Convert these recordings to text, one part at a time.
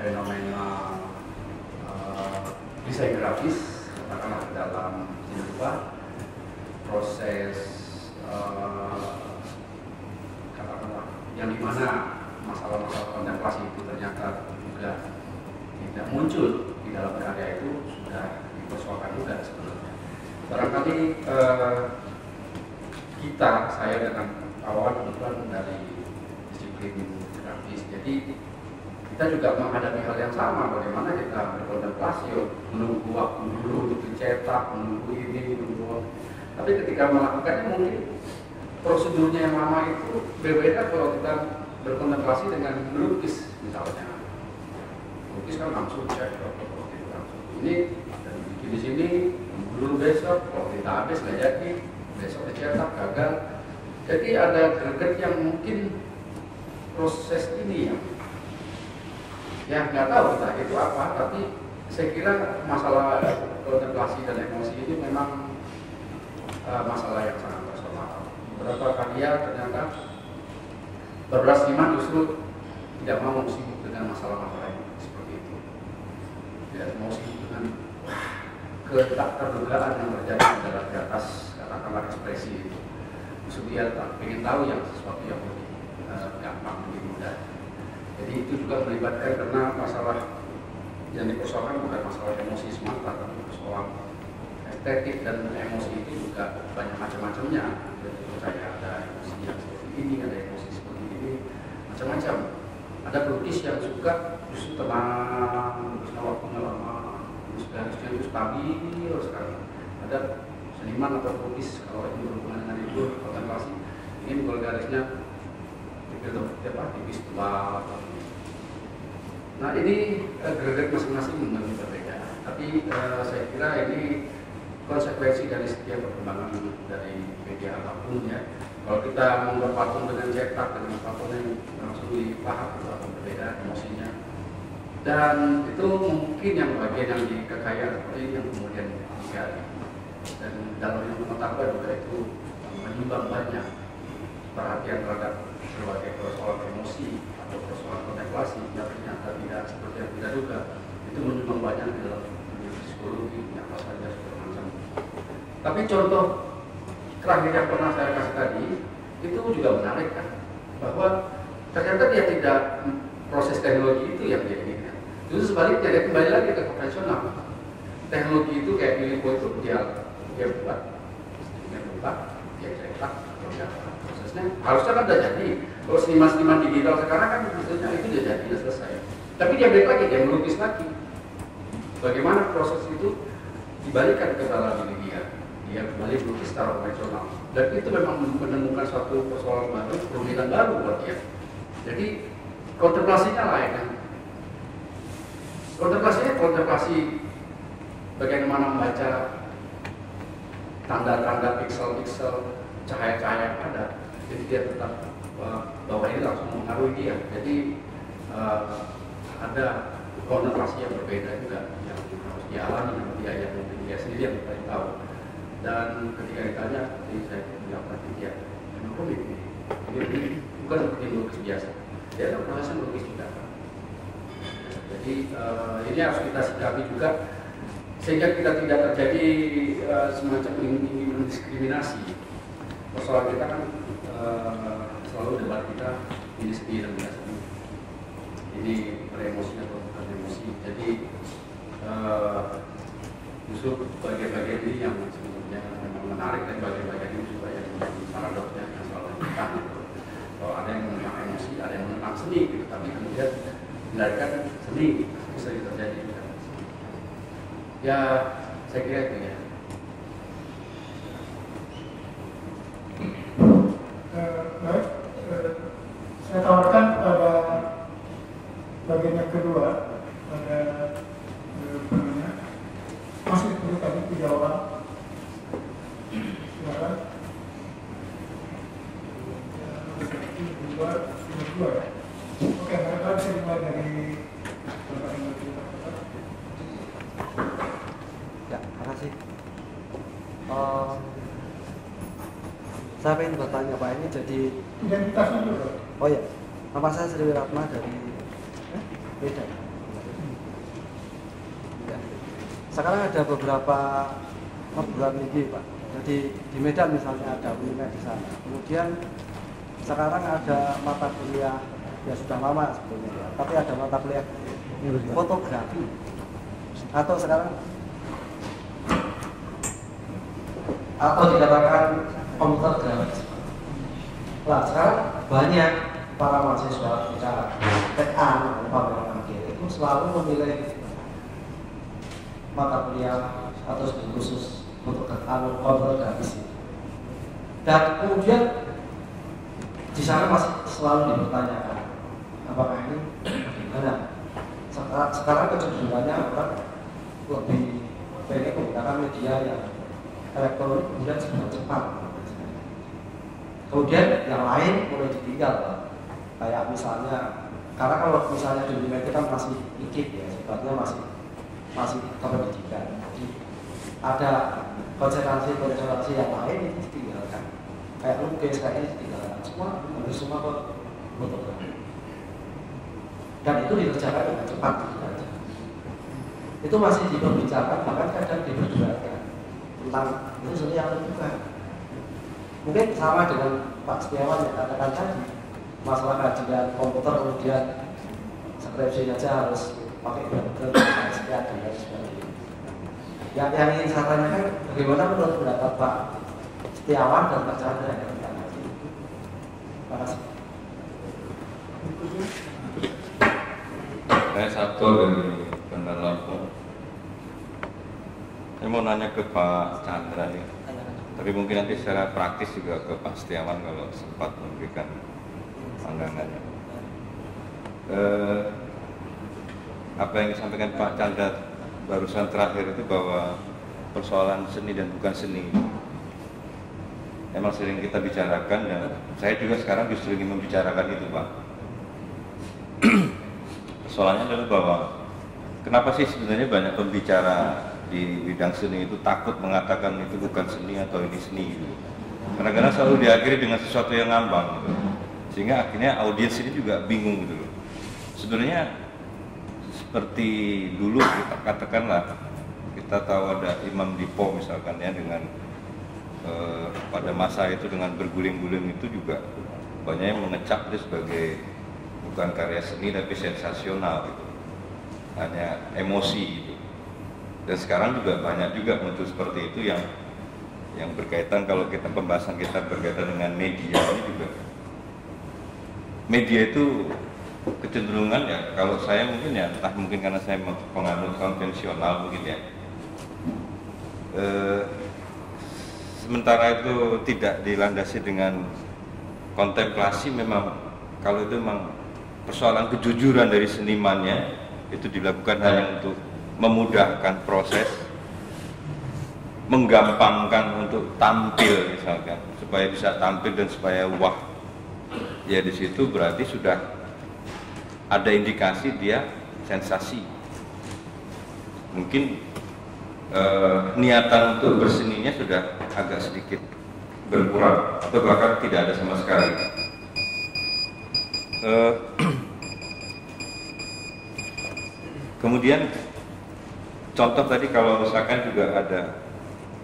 fenomena desain grafis, katakanlah dalam apa proses katakanlah yang dimana masalah-masalah kontemplasi itu ternyata juga tidak muncul di dalam karya itu sudah dipersoalkan juga sebenarnya. Barangkali saya dengan kawan kebetulan dari disiplin grafis, jadi kita juga menghadapi hal yang sama, bagaimana kita berkontemplasi, menunggu waktu dulu untuk dicetak, menunggu ini, menunggu. Tapi ketika melakukannya mungkin prosedurnya yang lama itu berbeda kalau kita berkontemplasi dengan melukis misalnya. Melukis kan langsung cek, ini dan bikin di sini, dulu besok, kalau kita habis nggak jadi, besok dicetak gagal. Jadi ada greget yang mungkin proses ini ya nggak tahu kita itu apa, tapi saya kira masalah kontemplasi dan emosi ini memang masalah yang sangat personal. Beberapa karya ternyata berbelas iman justru tidak mau sibuk dengan masalah-masalah yang seperti itu, tidak mau sibuk dengan ketidakterdugaan yang terjadi di atas katakanlah ekspresi itu. Justru dia ingin tahu yang sesuatu yang lebih gampang, lebih mudah. Jadi itu juga melibatkan, karena masalah yang dipersoalkan bukan masalah emosi semata, tapi persoalan estetik, dan emosi itu juga banyak macam-macamnya. Jadi percaya ada emosi yang seperti ini, ada emosi seperti ini, macam-macam. Ada pelukis yang suka justru tenang, terus waktunya lama, terus garisnya itu stabil sekali. Ada seniman atau pelukis kalau ini berhubungan dengan itu kontemplasi, ingin kalau garisnya tipis tua. Nah ini greget masing-masing memang berbeda, tapi saya kira ini konsekuensi dari setiap perkembangan dari media apapun ya. Kalau kita membuat patung dengan cetak, dengan patung yang langsung dipaham itu akan berbeda emosinya, dan itu mungkin yang bagian yang di kekayaan seperti ini yang kemudian digali, dan dalam yang pengetahuan juga itu menyumbang banyak perhatian terhadap berbagai persoalan emosi atau persoalan kontemplasi yang ternyata tidak seperti yang kita duga. Itu menyumbang banyak di dalam psikologi, apa saja segala macam. Tapi contoh terakhir yang pernah saya kasih tadi itu juga menarik kan, bahwa ternyata dia tidak proses teknologi itu yang dia inginkan. Justru sebaliknya, dia kembali lagi ke konvensional. Teknologi itu kayak Lilipo itu dia buat, dia cetak, prosesnya harusnya kan udah jadi. Kalau seniman-seniman digital sekarang kan maksudnya itu udah jadi, udah selesai. Tapi dia balik lagi, dia melukis lagi. Bagaimana proses itu dibalikan ke dalam diri dia kembali melukis secara konvensional. Dan itu memang menemukan suatu persoalan baru, perumitan baru buat dia. Jadi kontemplasinya lain kan. Kontemplasi bagaimana membaca tanda-tanda piksel-piksel, cahaya-cahaya yang ada. Jadi dia tetap bahwa ini langsung mengaruhi dia. Jadi ada kontemplasi yang berbeda juga yang harus dialami sama dia, yang mungkin dia sendiri yang paling tahu. Dan ketika ditanya, seperti saya bilang tadi, dia memang rumit ini bukan seperti melukis biasa. Dia ada proses melukis juga. Jadi ini harus kita sikapi juga sehingga kita tidak terjadi semacam ingin diskriminasi. Persoalan kita kan selalu debat kita ini sedih dan tidak sedih, ini beremosi atau bukan emosi. Jadi justru bagian-bagian ini yang sebenarnya memang menarik, dan bagian-bagian ini juga yang menjadi paradoksnya yang selalu kita. Kalau ada yang menentang emosi, ada yang menentang seni, gitu. Tapi kemudian benarkan seni itu sering terjadi. Ya, saya kira itu ya. Baik, saya tawarkan pada bagian yang kedua, pada masih dulu tadi 3 orang. Silakan. 2 ya. Oke, mereka bisa dimulai dari Bapak yang ya, makasih. Saya ingin bertanya Pak, ini jadi identitasnya dulu. oh ya, nama saya Sri Wiratma dari beda. sekarang ada beberapa perguruan tinggi Pak. Jadi di Medan misalnya ada UNIMED di sana. Kemudian sekarang ada mata kuliah ya sudah lama sebetulnya ya, tapi ada mata kuliah fotografi atau sekarang atau dikatakan komputer grafis. Nah sekarang banyak para mahasiswa bicara TA pameran akhir itu selalu memilih mata kuliah atau studi khusus untuk komputer grafis. Dan kemudian di sana masih selalu dipertanyakan apakah ini gimana. Sekarang kecenderungannya orang lebih pengen menggunakan media yang elektronik kemudian sudah cepat. Kemudian yang lain mulai ditinggal, kayak misalnya karena kalau misalnya di UNIMED kita masih ikip ya, sifatnya masih kependidikan. Jadi ada konsentrasi yang lain itu ditinggalkan. Kayak lukis kayak ini ditinggalkan. Semua kok fotografi. Dan itu dikerjakan dengan cepat. Itu masih diperbicarakan, bahkan kadang diperjualkan tentang itu seni yang terbuka. Mungkin sama dengan Pak Setiawan yang katakan tadi, masalah kajian komputer kemudian skripsinya aja harus pakai komputer sekian dan lain sebagainya. Yang ingin saya tanyakan, bagaimana menurut pendapat Pak Setiawan dan Pak Chandra yang kita nanti? Terima kasih. Saya satu dari Bandar Lampung. Saya mau nanya ke Pak Chandra nih, tapi mungkin nanti secara praktis juga ke Pak Setiawan kalau sempat memberikan pandangannya. Apa yang disampaikan Pak Chandra barusan terakhir itu bahwa persoalan seni dan bukan seni memang sering kita bicarakan, dan saya juga sekarang justru ingin membicarakan itu Pak. Persoalannya adalah bahwa kenapa sih sebenarnya banyak pembicara di bidang seni itu takut mengatakan itu bukan seni atau ini seni gitu. Kadang-kadang selalu diakhiri dengan sesuatu yang ngambang gitu. Sehingga akhirnya audiens ini juga bingung gitu loh. Sebenarnya seperti dulu kita katakanlah, kita tahu ada Imam Dipo misalkan ya, dengan pada masa itu dengan berguling-guling itu juga banyak yang mengecap itu sebagai bukan karya seni tapi sensasional gitu. Hanya emosi gitu. Dan sekarang juga banyak juga muncul seperti itu yang berkaitan, kalau kita pembahasan kita berkaitan dengan media ini juga. Media itu kecenderungan ya, kalau saya mungkin ya, entah mungkin karena saya penganut konvensional mungkin ya. Sementara itu tidak dilandasi dengan kontemplasi, memang kalau itu memang persoalan kejujuran dari senimannya, itu dilakukan hanya untuk memudahkan proses, menggampangkan untuk tampil misalkan, supaya bisa tampil dan supaya wah. Ya di situ berarti sudah ada indikasi dia sensasi. Mungkin niatan untuk berseninya sudah agak sedikit berkurang atau bahkan tidak ada sama sekali. Kemudian contoh tadi kalau misalkan juga ada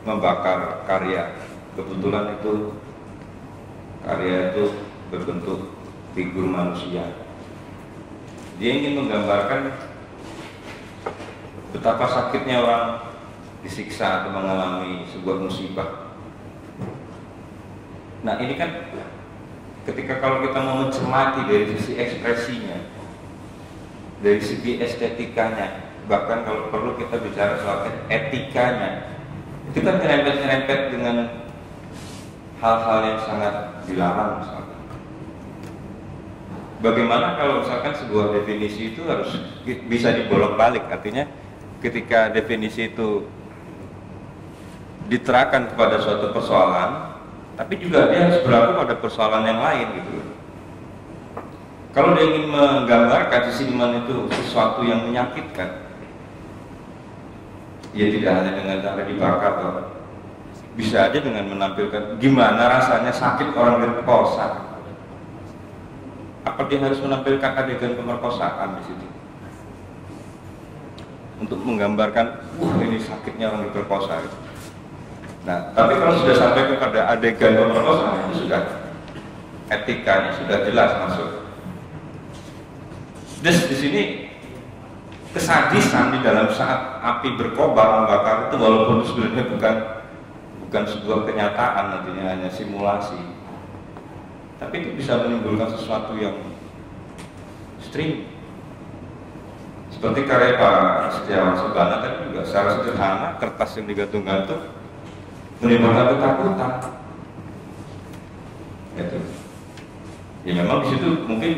membakar karya, kebetulan itu karya itu berbentuk figur manusia. Dia ingin menggambarkan betapa sakitnya orang disiksa atau mengalami sebuah musibah. Nah ini kan ketika kalau kita mau mencermati dari sisi ekspresinya, dari segi estetikanya, bahkan kalau perlu kita bicara soal etikanya, itu kan nyerempet-nyerempet dengan hal-hal yang sangat dilarang misalkan. Bagaimana kalau misalkan sebuah definisi itu harus bisa dibolak-balik, artinya ketika definisi itu diterapkan kepada suatu persoalan, tapi juga dia harus berlaku pada persoalan yang lain gitu. Kalau dia ingin menggambarkan seniman itu sesuatu yang menyakitkan, ya tidak hanya dengan cara dibakar, bisa aja dengan menampilkan gimana rasanya sakit orang diperkosa. Apa dia harus menampilkan adegan pemerkosaan di situ? untuk menggambarkan ini sakitnya orang diperkosa gitu. Nah, tapi kalau sudah sampai kepada adegan pemerkosaan itu sudah etikanya sudah jelas masuk. Terus di sini kesadisan di dalam saat api berkobar membakar itu walaupun sebenarnya bukan sebuah kenyataan, nantinya hanya simulasi, tapi itu bisa menimbulkan sesuatu yang ekstrim. Seperti karya Pak Setiawan Sebana tadi juga secara sederhana kertas yang digantung-gantung menimbulkan ketakutan. Gitu. Ya memang di situ mungkin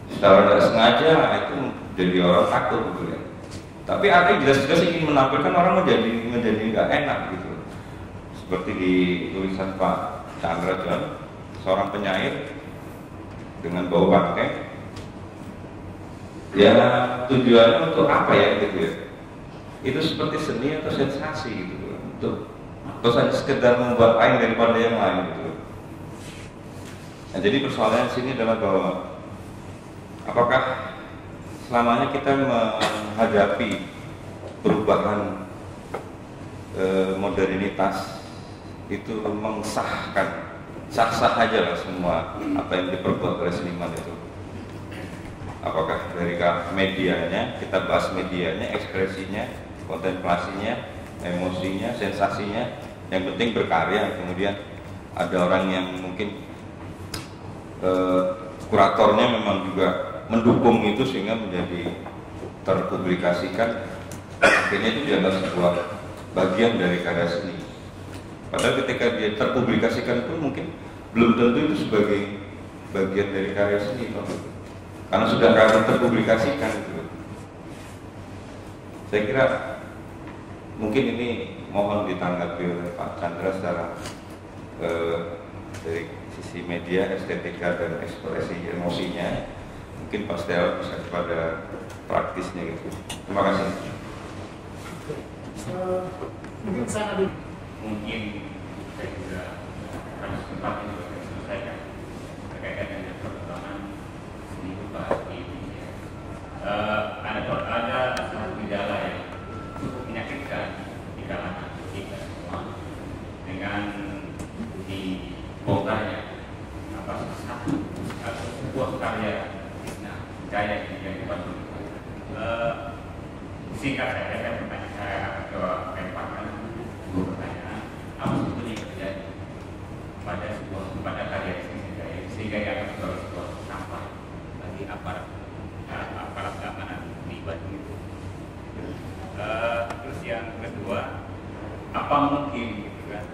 secara tidak sengaja itu jadi orang takut gitu ya. Tapi artinya jelas-jelas ingin menampilkan orang menjadi nggak enak gitu. Seperti di tulisan Pak Chandra John, seorang penyair dengan bau bangkai. Ya tujuannya untuk apa ya gitu ya? Itu seperti seni atau sensasi gitu, untuk atau saja sekedar membuat lain daripada yang lain gitu. Nah, jadi persoalannya di sini adalah bahwa apakah selamanya kita menghadapi perubahan modernitas itu mengsahkan sah-sah aja lah semua apa yang diperbuat oleh seniman itu. Apakah dari medianya, kita bahas medianya, ekspresinya, kontemplasinya, emosinya, sensasinya, yang penting berkarya. Kemudian ada orang yang mungkin kuratornya memang juga mendukung itu sehingga menjadi terpublikasikan, akhirnya itu dianggap sebuah bagian dari karya seni. Padahal ketika dia terpublikasikan pun mungkin belum tentu itu sebagai bagian dari karya seni, karena sudah terpublikasikan gitu. Saya kira mungkin ini mohon ditanggapi oleh Pak Chandra secara dari sisi media, estetika dan ekspresi emosinya. Mungkin Pak Setiawan bisa kepada praktisnya gitu. Terima kasih. Mungkin saya ada. Mungkin saya juga harus sempat juga selesaikan terkait dengan perkembangan seni rupa ini. Ada satu gejala yang cukup menyakitkan di kalangan kita semua dengan dibongkarnya satu atau sebuah karya gaya yang dibantu. Singkat saja saya lemparkan dua pertanyaan. Apa sebetulnya yang terjadi pada karya sehingga dianggap sebagai sebuah sampah bagi aparat keamanan di Bandung itu? Terus yang kedua, apa mungkin gitu kan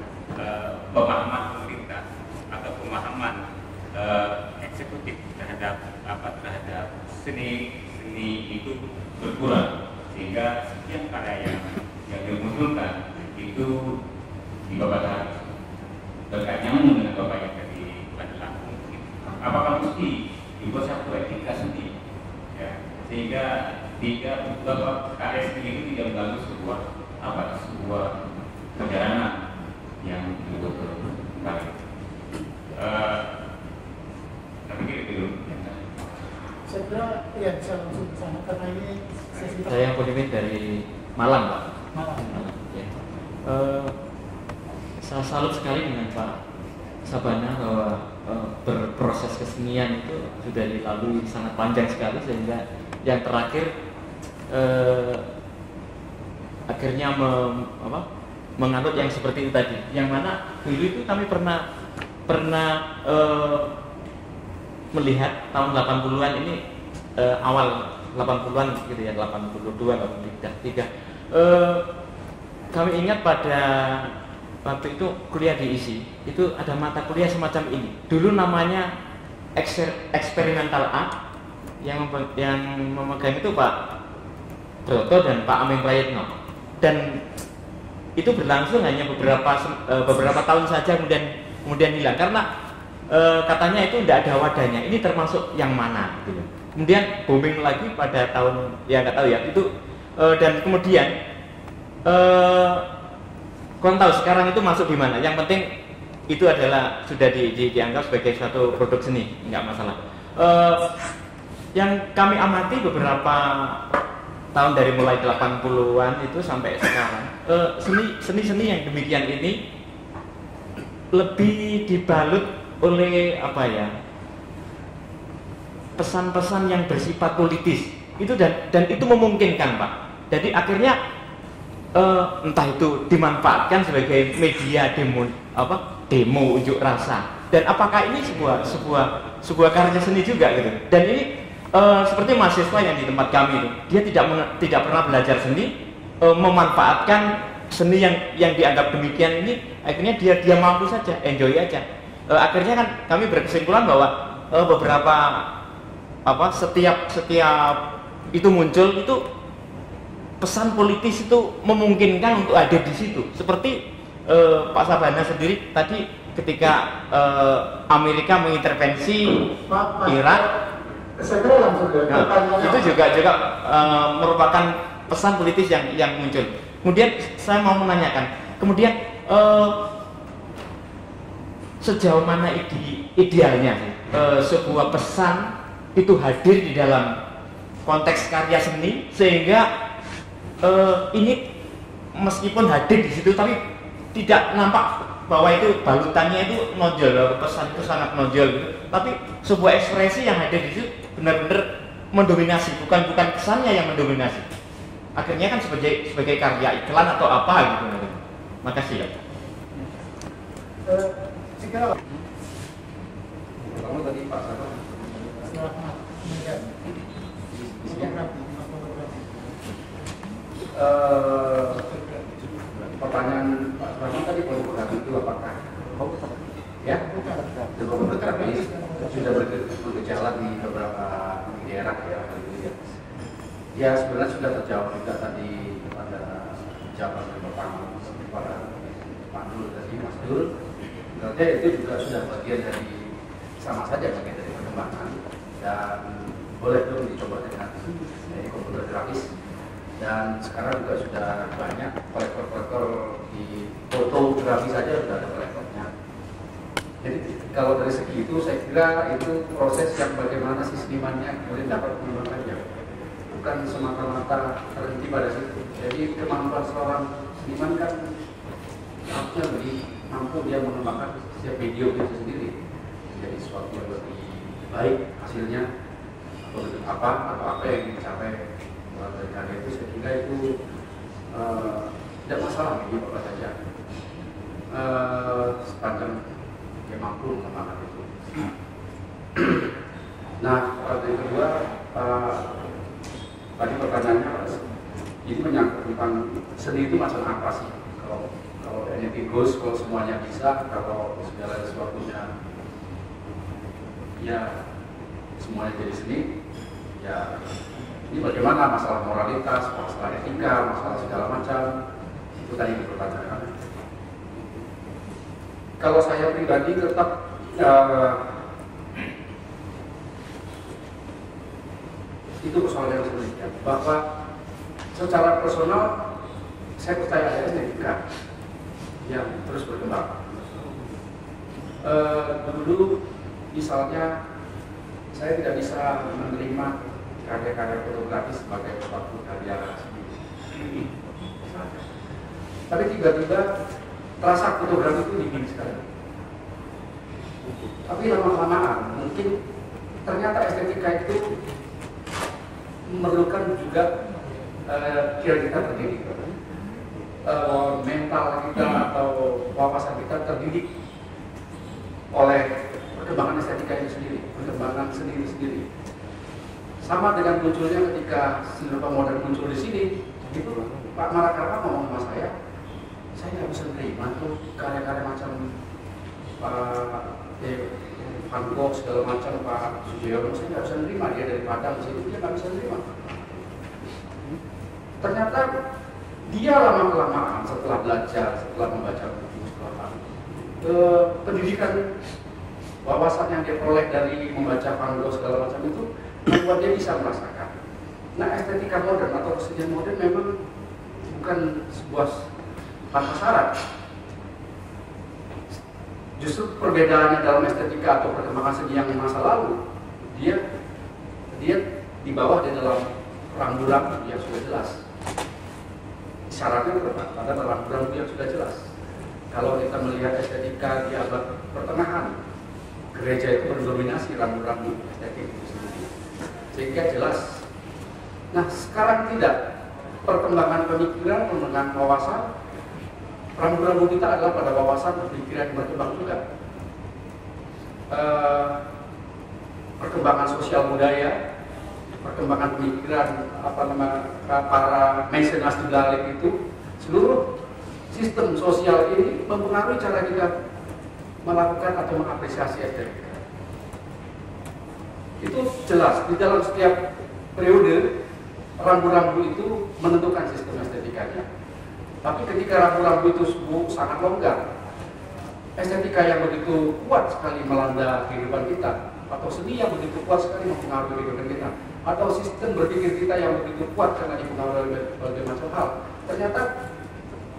pemahaman pemerintah atau pemahaman eksekutif terhadap seni itu berkurang sehingga sekian karya yang dimunculkan itu dibabat. Berkait nyambung dengan Bapak yang tadi pada Lampung, apakah mesti dibuat satu etika sendiri ya, sehingga Bapak karya seni itu tidak mengganggu sebuah perjalanan yang betul-betul baik. Tapi gitu. Saya kira ya bisa langsung ke sana karena ini saya Pemimpin dari Malang, Pak. malam. Ya. Saya salut sekali dengan Pak Sabana bahwa berproses kesenian itu sudah dilalui sangat panjang sekali sehingga yang terakhir akhirnya menganut yang seperti itu tadi. Yang mana dulu itu kami pernah melihat tahun 80-an ini awal 80-an gitu ya, 82, 83. Kami ingat pada waktu itu kuliah di ISI, itu ada mata kuliah semacam ini. Dulu namanya eksperimental art, yang memegang itu Pak Broto dan Pak Ameng Prayitno. Dan itu berlangsung hanya beberapa tahun saja kemudian hilang karena katanya itu tidak ada wadahnya. Ini termasuk yang mana gitu. Kemudian booming lagi pada tahun ya nggak tahu ya itu dan kemudian kau tahu sekarang itu masuk di mana? Yang penting itu adalah sudah dianggap sebagai suatu produk seni, nggak masalah. Yang kami amati beberapa tahun dari mulai 80-an itu sampai sekarang, seni-seni yang demikian ini lebih dibalut oleh apa ya, pesan-pesan yang bersifat politis itu, dan itu memungkinkan Pak. Jadi akhirnya entah itu dimanfaatkan sebagai media demo unjuk rasa, dan apakah ini sebuah karya seni juga gitu. Dan ini seperti mahasiswa yang di tempat kami itu, dia tidak pernah belajar seni, memanfaatkan seni yang dianggap demikian ini, akhirnya dia mampu saja, enjoy aja. Akhirnya kan kami berkesimpulan bahwa beberapa setiap itu muncul itu pesan politis itu memungkinkan untuk ada di situ. Seperti Pak Sabana sendiri tadi ketika Amerika mengintervensi Irak, itu juga merupakan pesan politis yang muncul. Kemudian saya mau menanyakan, kemudian sejauh mana idealnya sebuah pesan itu hadir di dalam konteks karya seni, sehingga ini meskipun hadir di situ tapi tidak nampak bahwa itu balutannya itu nonjol, pesan itu sangat nonjol gitu. Tapi sebuah ekspresi yang hadir di situ benar-benar mendominasi, bukan kesannya yang mendominasi. Akhirnya kan sebagai karya iklan atau apa gitu. Makasih ya. Pertama tadi Pak Sabana. Pertanyaan Pak Sabana tadi fotografi itu apakah ya fotografi sudah bergejala di beberapa daerah ya? Ya sebenarnya sudah terjawab juga tadi pada jawaban pertama kepada Pak Dul tadi, Mas Dul. Sebenarnya itu juga sudah bagian dari, sama saja bagian dari perkembangan, dan boleh dong dicoba dengan komputer grafis. Dan sekarang juga sudah banyak kolektor-kolektor di fotografi saja sudah ada kolektornya. Jadi kalau dari segi itu saya kira itu proses yang bagaimana si senimannya kemudian dapat mengembangkannya, bukan semata-mata terhenti pada situ. Jadi kemampuan seorang seniman kan harusnya lebih mampu dia mengembangkan setiap video itu sendiri menjadi sesuatu yang lebih baik hasilnya, atau apa yang dicapai dari karya itu. Saya kira itu tidak masalah bagi Bapak saja, sepanjang dia mampu mengembangkan itu. Nah, yang kedua, tadi pertanyaannya ini menyangkut tentang seni itu macam apa sih? Kalau anything goes, kalau semuanya bisa, kalau segala sesuatunya ya semuanya jadi seni, ya ini bagaimana masalah moralitas, masalah etika, masalah segala macam, itu tadi dipertanyakan. Kalau saya pribadi tetap itu persoalan yang sedemikian, bahwa secara personal saya percaya ada etika yang terus berkembang. Dulu misalnya saya tidak bisa menerima karya-karya fotografi sebagai suatu karya seni. Tapi tiba-tiba terasa fotografi itu dingin sekali. Tapi lama-lamaan mungkin ternyata estetika itu memerlukan juga kira kita terdidik, mental kita atau wawasan kita terdidik oleh perkembangan estetika itu sendiri, perkembangan seni itu sendiri. Sama dengan munculnya ketika seni rupa modern muncul di sini, itu Pak Marakarma ngomong sama saya nggak bisa terima tuh karya-karya macam Van Gogh segala macam, Pak Sujoyono, saya nggak bisa terima, dia dari Padang sini, dia nggak bisa terima. Ternyata dia lama-kelamaan setelah belajar, setelah membaca buku, setelah pendidikan, wawasan yang dia peroleh dari membaca Van Gogh segala macam itu membuat dia bisa merasakan. Nah, estetika modern atau kesenian modern memang bukan sebuah tanpa syarat. Justru perbedaannya dalam estetika atau perkembangan seni yang masa lalu, dia di bawah di dalam rambu-rambu yang sudah jelas. Syaratnya pada rambu-rambu yang sudah jelas. Kalau kita melihat estetika di abad pertengahan, gereja itu mendominasi rambu-rambu estetik itu sendiri, sehingga jelas. Nah, sekarang tidak. Perkembangan pemikiran, perkembangan wawasan, rambu-rambu kita adalah pada wawasan pemikiran yang berkembang juga. Perkembangan sosial budaya, perkembangan pemikiran para mecenas di balik itu, seluruh sistem sosial ini mempengaruhi cara kita melakukan atau mengapresiasi estetika. Itu jelas di dalam setiap periode rambu-rambu itu menentukan sistem estetikanya. Tapi ketika rambu-rambu itu sangat longgar, estetika yang begitu kuat sekali melanda kehidupan kita, atau seni yang begitu kuat sekali mempengaruhi kehidupan kita, atau sistem berpikir kita yang begitu kuat karena dipengaruhi oleh berbagai macam hal, ternyata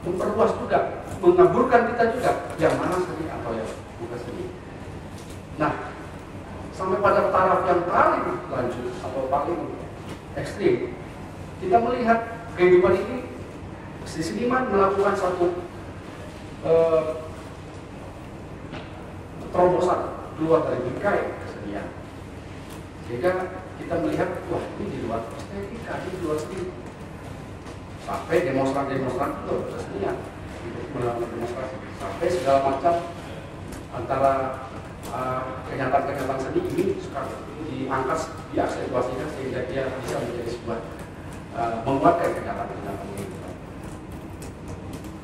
memperluas juga, mengaburkan kita juga yang mana seni atau yang bukan seni. Nah, sampai pada taraf yang paling lanjut atau paling ekstrim, kita melihat kehidupan ini, si seniman melakukan satu terobosan keluar dari bingkai kesenian, sehingga kita melihat, wah ini di luar estetika, ini di luar seni. Sampai demonstran-demonstran itu kesenian, melakukan demonstrasi, sampai segala macam antara kenyataan-kenyataan seni ini sekarang diangkat, diaksentuasikan sehingga dia bisa menjadi sebuah menguatkan kenyataan-kenyataan ini.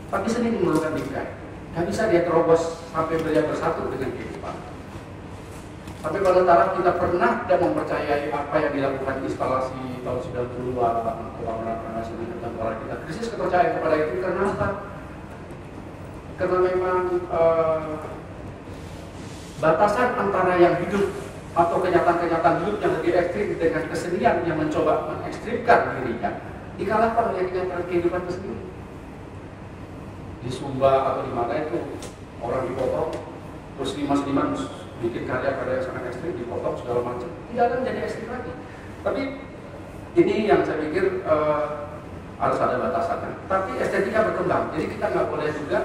Tapi seni memerlukan bingkai, nggak bisa dia terobos sampai dia bersatu dengan kehidupan. Sampai pada taraf kita pernah tidak mempercayai apa yang dilakukan instalasi tahun 90-an orang-orang seni contemporer kita. Krisis kepercayaan kepada itu karena apa? Karena memang batasan antara yang hidup atau kenyataan-kenyataan hidup yang lebih ekstrim dengan kesenian yang mencoba mengekstrimkan dirinya dikalahkan oleh kenyataan kehidupan itu sendiri. Di Sumba atau di mana itu orang dipotong, terus seniman bikin karya-karya yang sangat ekstrim, dipotong segala macam, tidak akan menjadi ekstrim lagi. Tapi ini yang saya pikir harus ada batasannya. Tapi estetika berkembang, jadi kita nggak boleh juga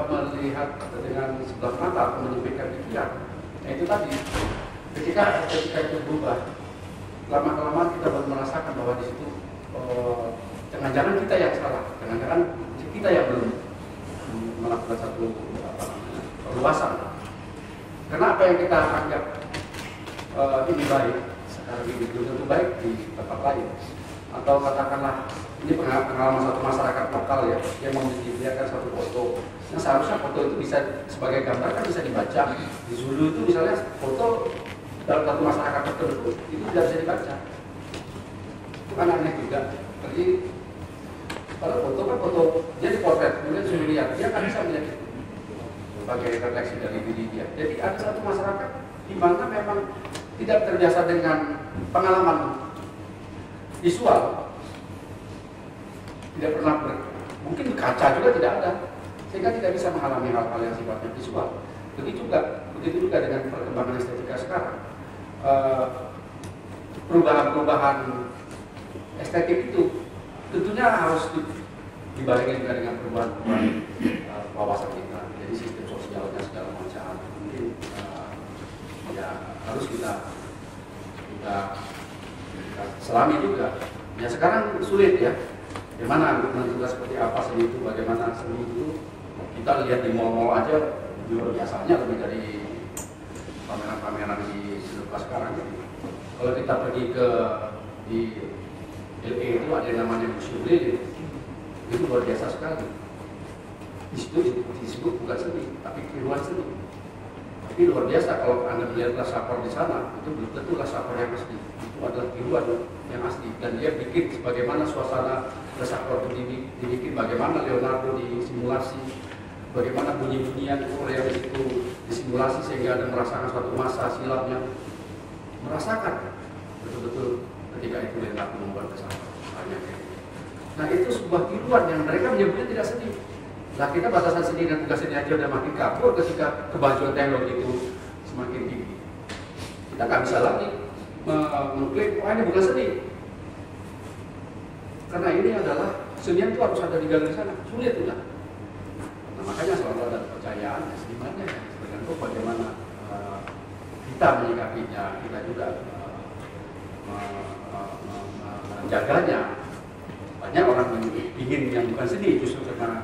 melihat dengan sebelah mata atau menyempitkan pikiran. Nah, itu tadi, ketika estetika itu berubah, lama-kelamaan kita baru merasakan bahwa di situ jangan-jangan kita yang salah, jangan-jangan kita yang belum melakukan satu perluasan. Karena apa yang kita anggap ini baik, sekarang ini belum tentu baik di tempat lain. Atau katakanlah ini pengalaman satu masyarakat lokal ya, yang menyediakan satu foto. Nah, seharusnya foto itu bisa sebagai gambar kan bisa dibaca. Di Zulu itu misalnya foto dalam satu masyarakat tertentu itu tidak bisa dibaca. Itu kan aneh juga. Jadi kalau foto kan foto jadi potret, kemudian Zulu lihat dia kan bisa menjadi sebagai refleksi dari diri dia. Jadi ada satu masyarakat di mana memang tidak terbiasa dengan pengalaman visual, tidak pernah mungkin kaca juga tidak ada, sehingga tidak bisa mengalami hal-hal yang sifatnya visual. Begitu juga dengan perkembangan estetika sekarang. Perubahan-perubahan estetik itu tentunya harus dibarengi juga dengan perubahan wawasan kita. Jadi sistem sosialnya segala macam mungkin ya harus kita selami juga. Ya sekarang sulit ya. Bagaimana menentukan seperti apa seni itu, bagaimana seni itu kita lihat di mall-mall aja luar biasanya lebih dari pameran-pameran di Siloka sekarang. Kalau kita pergi ke di LA itu ada yang namanya Museum Lilin, itu luar biasa sekali. Di situ disebut bukan seni, tapi tiruan seni. Tapi luar biasa kalau Anda melihat Lasapor di sana, itu belum tentu Lasapor yang asli. Itu adalah tiruan yang asli. Dan dia bikin sebagaimana suasana Lasapor itu dibikin, bagaimana Leonardo disimulasi, bagaimana bunyi-bunyian Korea itu disimulasi sehingga Anda merasakan suatu masa silamnya. Merasakan betul-betul ketika itu Leonardo membuat kesalahan. Nah itu sebuah tiruan yang mereka menyebutnya tidak seni. Nah kita batasan seni dan tugas seni aja udah makin kabur ketika kemajuan teknologi itu semakin tinggi. Kita nggak bisa lagi mengklaim, wah ini bukan seni. Karena ini adalah seniman itu harus ada di galeri sana, sulit udah. Nah, makanya selalu ada kepercayaan senimannya, tergantung bagaimana kita menyikapinya, kita juga menjaganya. Banyak orang yang ingin yang bukan seni justru karena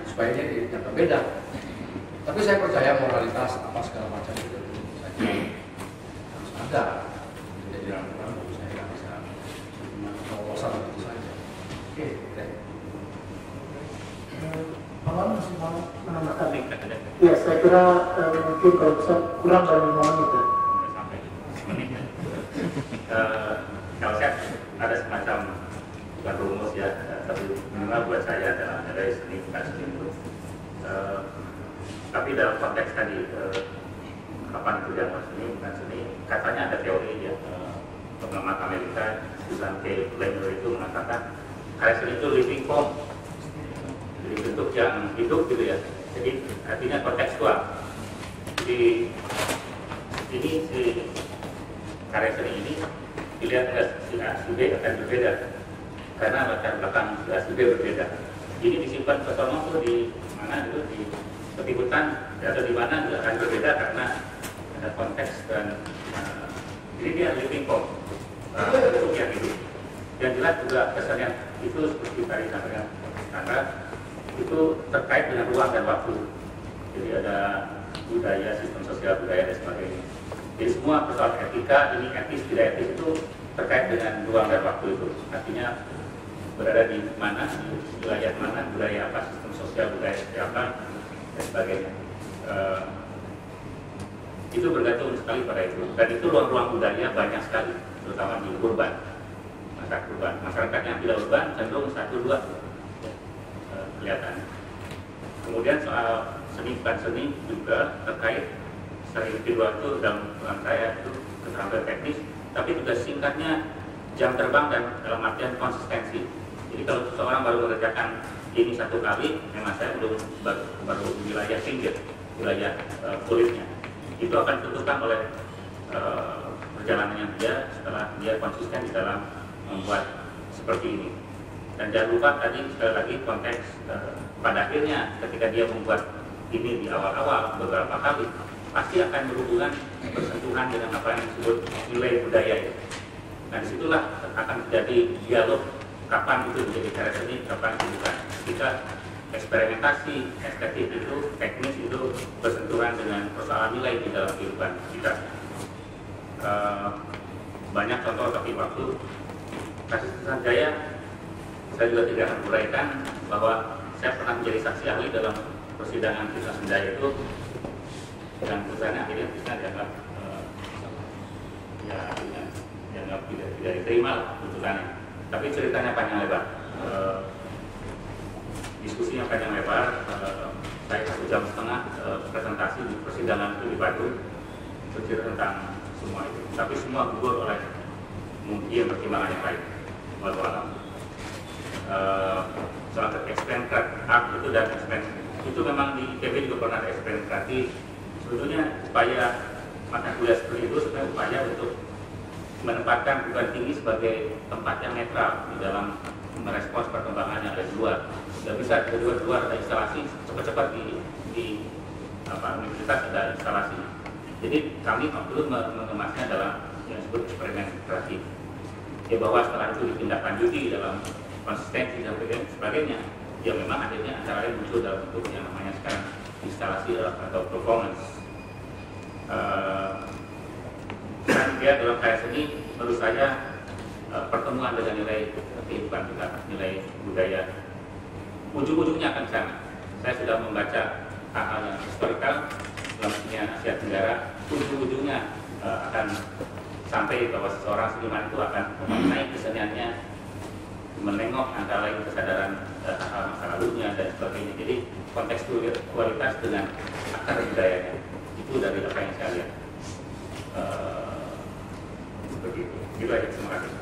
supaya dia yang berbeda. Tapi saya percaya moralitas apa segala macam itu saja harus ada. Jadi ragu-ragu saya nggak bisa melolosan itu saja. Oke, Awan masih mau menambahkan? Ya, saya kira mungkin kalau bisa kurang dari 5 menit ya. Sampai menit. Kalau saya ada semacam bukan rumus ya, tapi minimal buat saya adalah dari seni bukan seni itu. Tapi dalam konteks tadi kapan itu yang seni bukan seni, katanya ada teori ya, pengamat Amerika Susan K. Lehner itu mengatakan karya seni itu living form, jadi bentuk yang hidup gitu ya. Jadi artinya kontekstual. Jadi ini si karya seni ini dilihat si A, si B akan berbeda karena latar belakang si B berbeda. Ini disimpan ke sono tuh di mana itu di ketibutan atau di mana juga akan berbeda karena ada konteks dan jadi dia living form, bentuk yang hidup. Yang jelas juga kesannya itu seperti tadi sampaikan karena itu terkait dengan ruang dan waktu. Jadi ada budaya, sistem sosial budaya dan sebagainya. Jadi semua persoalan etika, ini etis, tidak etis itu terkait dengan ruang dan waktu itu. Artinya berada di mana, di wilayah mana, budaya apa, sistem sosial budaya apa, dan sebagainya. Itu bergantung sekali pada itu. Dan itu ruang-ruang budaya banyak sekali, terutama di urban, masyarakat urban. Masyarakat yang tidak urban cenderung 1-2 kelihatan. Kemudian soal seni bukan seni juga terkait sering kedua itu dalam saya itu keterampilan teknis, tapi juga singkatnya jam terbang dan dalam artian konsistensi. Jadi kalau seseorang baru mengerjakan ini 1 kali, memang saya belum baru wilayah pinggir, wilayah kulitnya. Itu akan ditentukan oleh perjalanannya dia setelah dia konsisten di dalam membuat seperti ini. Dan jangan lupa tadi sekali lagi konteks pada akhirnya ketika dia membuat ini di awal-awal beberapa kali pasti akan berhubungan bersentuhan dengan apa yang disebut nilai budaya itu. Nah disitulah akan terjadi dialog kapan itu menjadi karya seni, kapan itu bukan. Ketika eksperimentasi, estetik itu, teknis itu bersentuhan dengan persoalan nilai di dalam kehidupan kita. Banyak contoh tapi waktu kasus Susan Jaya saya juga tidak akan uraikan bahwa saya pernah menjadi saksi ahli dalam persidangan Susan Jaya itu, dan putusannya akhirnya dianggap dianggap tidak diterima putusannya. Tapi ceritanya panjang lebar, diskusinya panjang lebar. Saya 1,5 jam presentasi di persidangan itu di Bandung, bercerita tentang semua itu. Tapi semua gugur oleh mungkin pertimbangan yang lain. Walau soal expand art itu dan expand itu memang di ITB juga pernah ada expand kreatif. Sebetulnya upaya mata kuliah seperti itu sebenarnya upaya untuk menempatkan perguruan tinggi sebagai tempat yang netral di dalam merespons perkembangan yang ada di luar. Tidak bisa di luar ada instalasi cepat-cepat di universitas ada instalasi. Jadi kami perlu mengemasnya dalam yang disebut eksperimen kreatif. Ya bahwa setelah itu ditindaklanjuti dalam konsistensi dan sebagainya, ya memang akhirnya antara lain muncul dalam bentuk yang namanya sekarang instalasi atau performance. Dan dia dalam karya seni menurut saya pertemuan dengan nilai kehidupan kita, nilai budaya, ujung-ujungnya akan ke sana. Saya sudah membaca hal-hal yang historikal dalam seni Asia Tenggara, ujung-ujungnya akan sampai bahwa seseorang seniman itu akan memaknai keseniannya, menengok antara lain kesadaran hal masa lalunya dan sebagainya. Jadi kontekstualitas dengan akar budayanya itu dari apa yang saya lihat. Begitu. Gitu aja, terima kasih.